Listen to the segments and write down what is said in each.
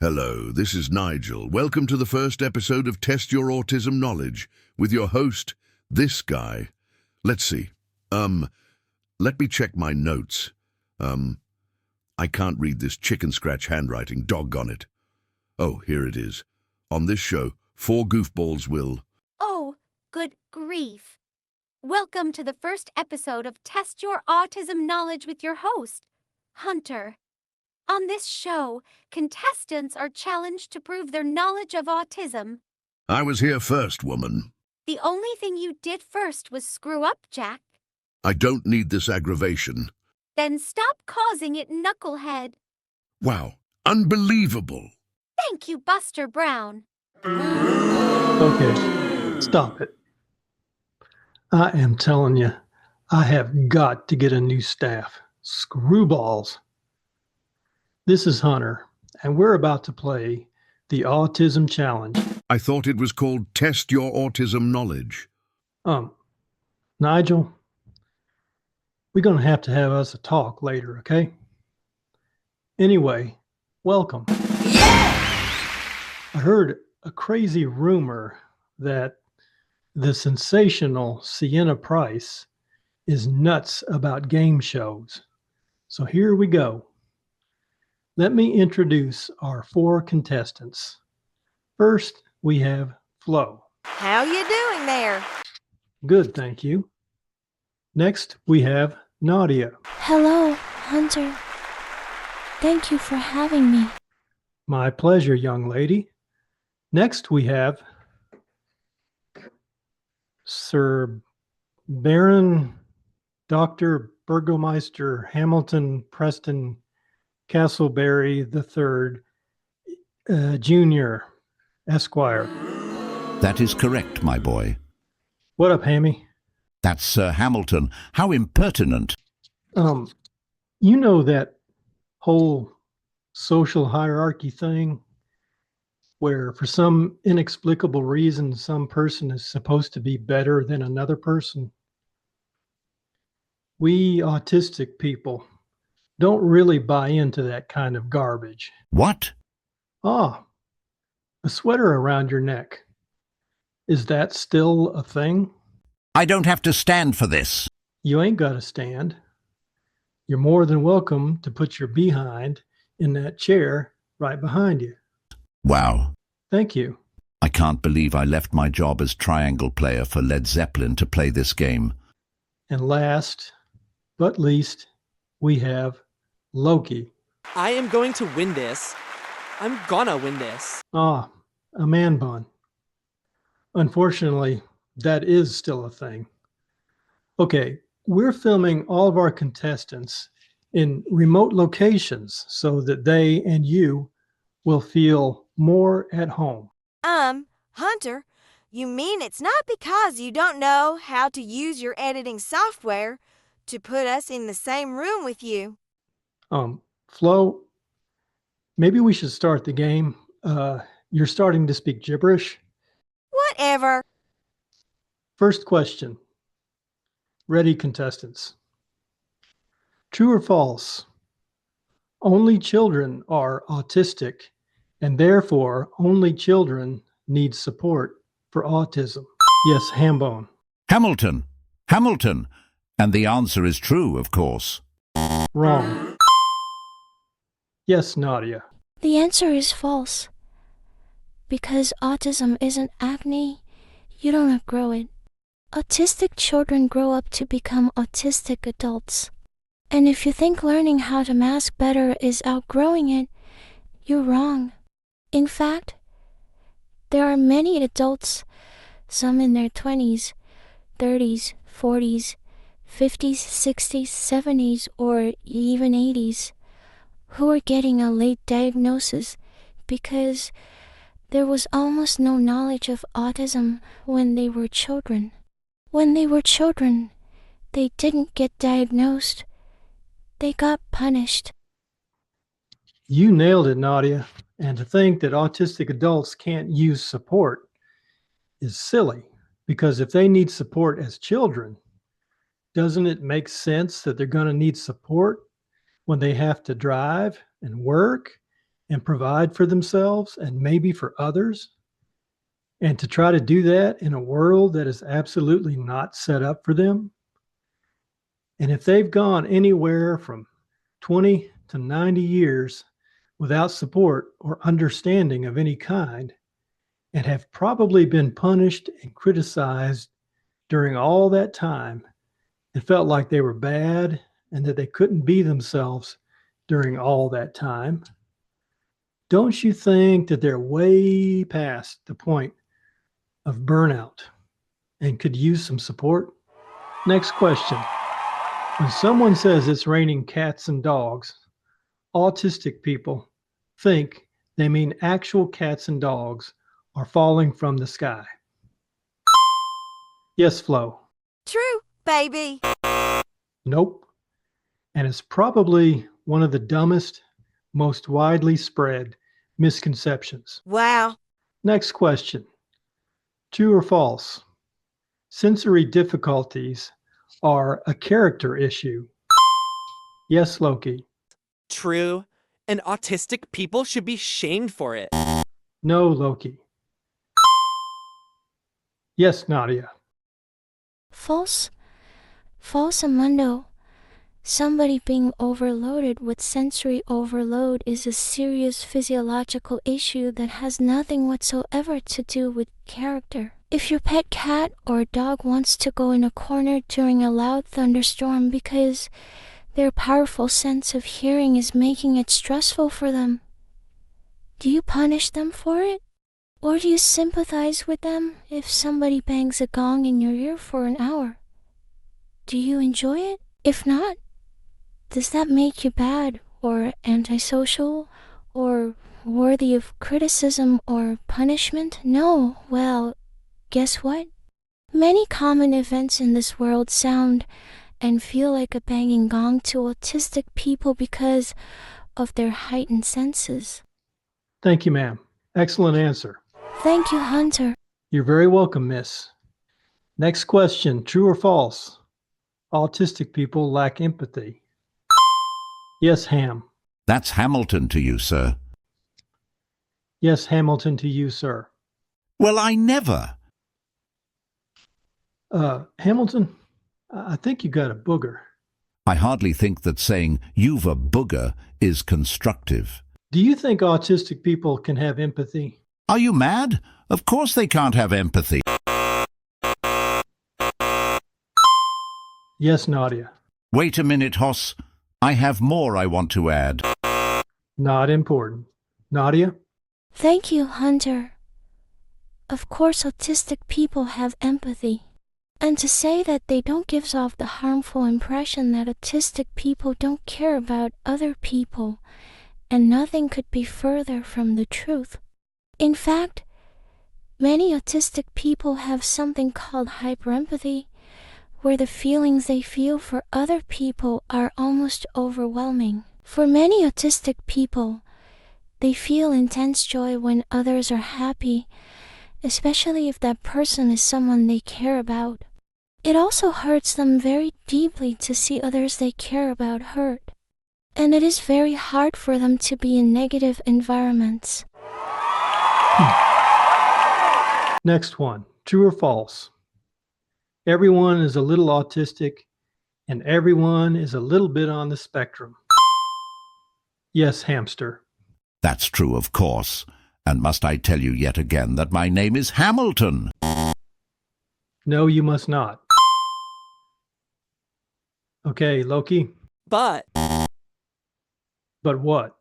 Hello, this is Nigel. Welcome to the first episode of Test Your Autism Knowledge with your host, this guy. Let's see. Let me check my notes. I can't read this chicken scratch handwriting, doggone it. Oh, here it is. On this show, 4 goofballs will... Oh, good grief. Welcome to the first episode of Test Your Autism Knowledge with your host, Hunter. On this show, contestants are challenged to prove their knowledge of autism. I was here first, woman. The only thing you did first was screw up, Jack. I don't need this aggravation. Then stop causing it, knucklehead. Wow, unbelievable. Thank you, Buster Brown. Okay, stop it. I am telling you, I have got to get a new staff. Screwballs. This is Hunter, and we're about to play the Autism Challenge. I thought it was called Test Your Autism Knowledge. Nigel, we're going to have us a talk later, okay? Anyway, welcome. Yeah! I heard a crazy rumor that the sensational Sienna Price is nuts about game shows. So here we go. Let me introduce our 4 contestants. First, we have Flo. How you doing there? Good, thank you. Next, we have Nadia. Hello, Hunter. Thank you for having me. My pleasure, young lady. Next, we have Sir Baron Dr. Burgomeister Hamilton Preston Castleberry III, Jr., Esquire. That is correct, my boy. What up, Hammy? That's Sir Hamilton. How impertinent. You know that whole social hierarchy thing where for some inexplicable reason some person is supposed to be better than another person? We autistic people don't really buy into that kind of garbage. What? Ah, a sweater around your neck. Is that still a thing? I don't have to stand for this. You ain't got to stand. You're more than welcome to put your behind in that chair right behind you. Wow. Thank you. I can't believe I left my job as triangle player for Led Zeppelin to play this game. And last but least, we have Loki. I am going to win this. I'm gonna win this. Ah, a man bun. Unfortunately, that is still a thing. Okay, we're filming all of our contestants in remote locations so that they and you will feel more at home. Hunter, you mean it's not because you don't know how to use your editing software to put us in the same room with you? Flo, maybe we should start the game. You're starting to speak gibberish. Whatever. First question. Ready, contestants. True or false? Only children are autistic, and therefore only children need support for autism. Yes, Hambone. Hamilton. Hamilton. And the answer is true, of course. Wrong. Yes, Nadia. The answer is false. Because autism isn't acne, you don't outgrow it. Autistic children grow up to become autistic adults. And if you think learning how to mask better is outgrowing it, you're wrong. In fact, there are many adults, some in their 20s, 30s, 40s, 50s, 60s, 70s, or even 80s, who are getting a late diagnosis because there was almost no knowledge of autism when they were children. When they were children, they didn't get diagnosed. They got punished. You nailed it, Nadia. And to think that autistic adults can't use support is silly, because if they need support as children, doesn't it make sense that they're going to need support when they have to drive and work and provide for themselves and maybe for others. And to try to do that in a world that is absolutely not set up for them. And if they've gone anywhere from 20 to 90 years without support or understanding of any kind, and have probably been punished and criticized during all that time, and felt like they were bad and that they couldn't be themselves during all that time, don't you think that they're way past the point of burnout and could use some support? Next question. When someone says it's raining cats and dogs, autistic people think they mean actual cats and dogs are falling from the sky. Yes, Flo. True, baby. Nope. And it's probably one of the dumbest, most widely spread misconceptions. Wow. Next question. True or false? Sensory difficulties are a character issue. Yes, Loki. True. And autistic people should be shamed for it. No, Loki. Yes, Nadia. False. False, Amundo. Somebody being overloaded with sensory overload is a serious physiological issue that has nothing whatsoever to do with character. If your pet cat or dog wants to go in a corner during a loud thunderstorm because their powerful sense of hearing is making it stressful for them, do you punish them for it? Or do you sympathize with them if somebody bangs a gong in your ear for an hour? Do you enjoy it? If not, does that make you bad or antisocial or worthy of criticism or punishment? No. Well, guess what? Many common events in this world sound and feel like a banging gong to autistic people because of their heightened senses. Thank you, ma'am. Excellent answer. Thank you, Hunter. You're very welcome, miss. Next question. True or false? Autistic people lack empathy. Yes, Ham. That's Hamilton to you, sir. Yes, Hamilton to you, sir. Well, I never. Hamilton, I think you got a booger. I hardly think that saying you've a booger is constructive. Do you think autistic people can have empathy? Are you mad? Of course they can't have empathy. Yes, Nadia. Wait a minute, Hoss. I have more I want to add. Not important. Nadia? Thank you, Hunter. Of course, autistic people have empathy. And to say that they don't gives off the harmful impression that autistic people don't care about other people, and nothing could be further from the truth. In fact, many autistic people have something called hyperempathy, where the feelings they feel for other people are almost overwhelming. For many autistic people, they feel intense joy when others are happy, especially if that person is someone they care about. It also hurts them very deeply to see others they care about hurt, and it is very hard for them to be in negative environments. Next one. True or false? Everyone is a little autistic, and everyone is a little bit on the spectrum. Yes, Hamster. That's true, of course. And must I tell you yet again that my name is Hamilton? No, you must not. Okay, Loki. But what?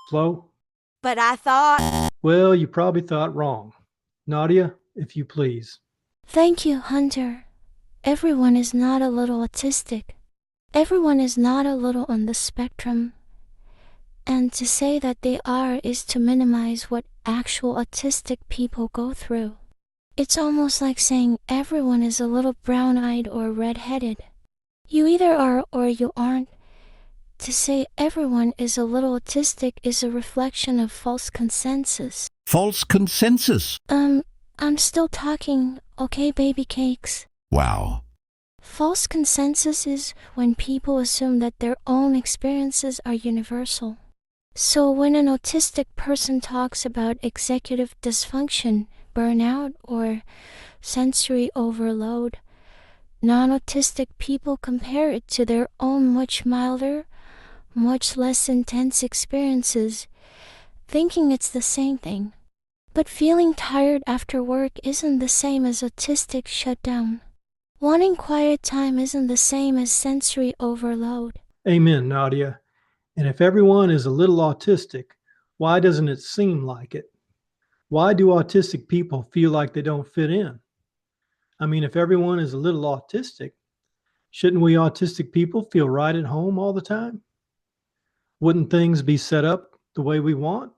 Flo? But I thought... Well, you probably thought wrong. Nadia, if you please. Thank you, Hunter. Everyone is not a little autistic. Everyone is not a little on the spectrum. And to say that they are is to minimize what actual autistic people go through. It's almost like saying everyone is a little brown-eyed or red-headed. You either are or you aren't. To say everyone is a little autistic is a reflection of false consensus. False consensus? I'm still talking, okay, baby cakes? Wow. False consensus is when people assume that their own experiences are universal. So when an autistic person talks about executive dysfunction, burnout, or sensory overload, non-autistic people compare it to their own much milder, much less intense experiences, thinking it's the same thing. But feeling tired after work isn't the same as autistic shutdown. Wanting quiet time isn't the same as sensory overload. Amen, Nadia. And if everyone is a little autistic, why doesn't it seem like it? Why do autistic people feel like they don't fit in? I mean, if everyone is a little autistic, shouldn't we autistic people feel right at home all the time? Wouldn't things be set up the way we want?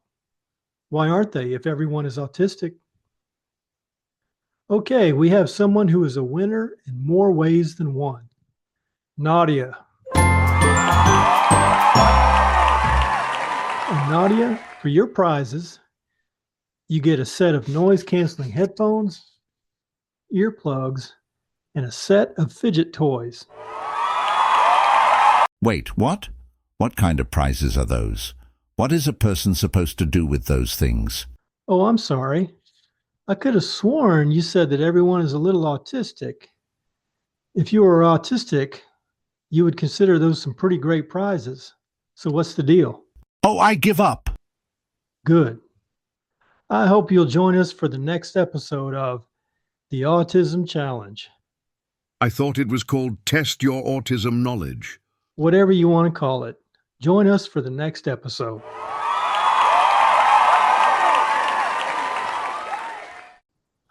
Why aren't they if everyone is autistic? Okay, we have someone who is a winner in more ways than one. Nadia. And Nadia, for your prizes, you get a set of noise-canceling headphones, earplugs, and a set of fidget toys. Wait, what? What kind of prizes are those? What is a person supposed to do with those things? Oh, I'm sorry. I could have sworn you said that everyone is a little autistic. If you were autistic, you would consider those some pretty great prizes. So what's the deal? Oh, I give up! Good. I hope you'll join us for the next episode of the Autism Challenge. I thought it was called Test Your Autism Knowledge. Whatever you want to call it. Join us for the next episode.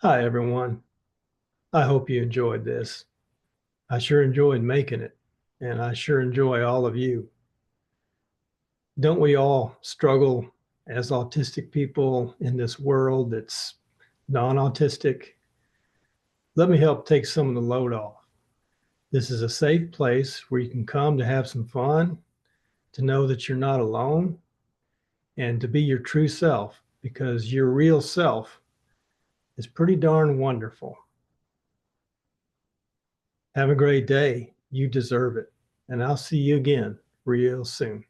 Hi, everyone. I hope you enjoyed this. I sure enjoyed making it, and I sure enjoy all of you. Don't we all struggle as autistic people in this world that's non-autistic? Let me help take some of the load off. This is a safe place where you can come to have some fun, to know that you're not alone, and to be your true self, because your real self is pretty darn wonderful. Have a great day. You deserve it. And I'll see you again real soon.